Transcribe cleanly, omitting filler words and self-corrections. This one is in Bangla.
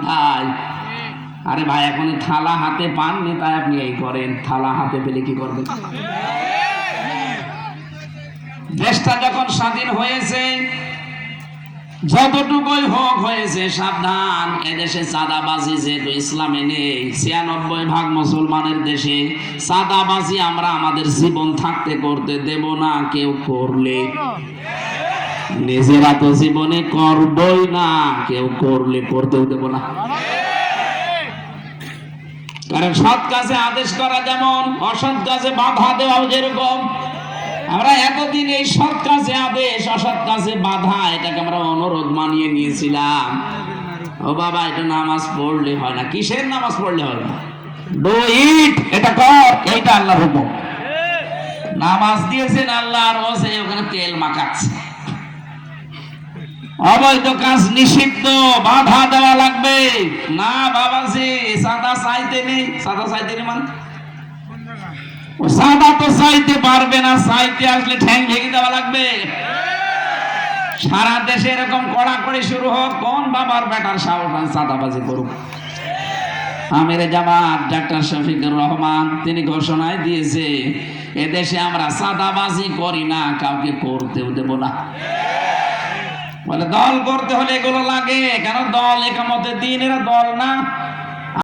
ভাই, আরে ভাই এখন থালা হাতে পাননি তাই আপনি এই করেন, থালা হাতে পেলে কি করবেন? দেশটা যখন স্বাধীন হয়েছে, যতটুকুই হোক হয়েছে, সাবধান, এদেশে চাঁদাবাজি যেহেতু ইসলামে নেই, 96% মুসলমানের দেশে চাঁদাবাজি আমরা আমাদের জীবন থাকতে করতে দেব না। কেউ করলে নিজেরা তো জীবনে করবই না, কেউ করলে করতেও দেব না। কারণ সৎ কাজে আদেশ করা যেমন, অসৎ কাজে বাধা দেওয়াও যেরকম। আমরা এতদিন এই সৎ কাজে আদেশ, অসৎ কাজে বাধা, এটাকে আমরা অনুরোধ মানিয়ে নিয়েছিলাম। ও বাবা, এটা নামাজ পড়লে হয় না। কিসের নামাজ পড়লে হয় না? ডু ইট, এটা কর, এইটা আল্লাহর হুকুম। নামাজ দিয়েছেন আল্লাহ, আর ও সে ওখানে তেল মাখাচ্ছে। অবৈধ কাজ নিষিদ্ধ, বাধা দেওয়া লাগবে না। বাবাজি সাদা চাইতে নেই, সাদা চাইতে নেই মানে সাদা তো চাইতে পারবে না, চাইতে আসলে ঠ্যাং ভেঙে দেওয়া লাগবে। সারা দেশে এরকম কড়াকড়ি শুরু হোক, কোন বাবার বেটার সাহস চাঁদাবাজি করুক। আমিরে জামাত ডাক্তার শফিকুর রহমান তিনি ঘোষণায় দিয়েছে, এদেশে আমরা চাঁদাবাজি করি না, কাউকে করতেও দেব না। বলে দল করতে হলে এগুলো লাগে কেন? দল একামতে দিন, এরা দল না।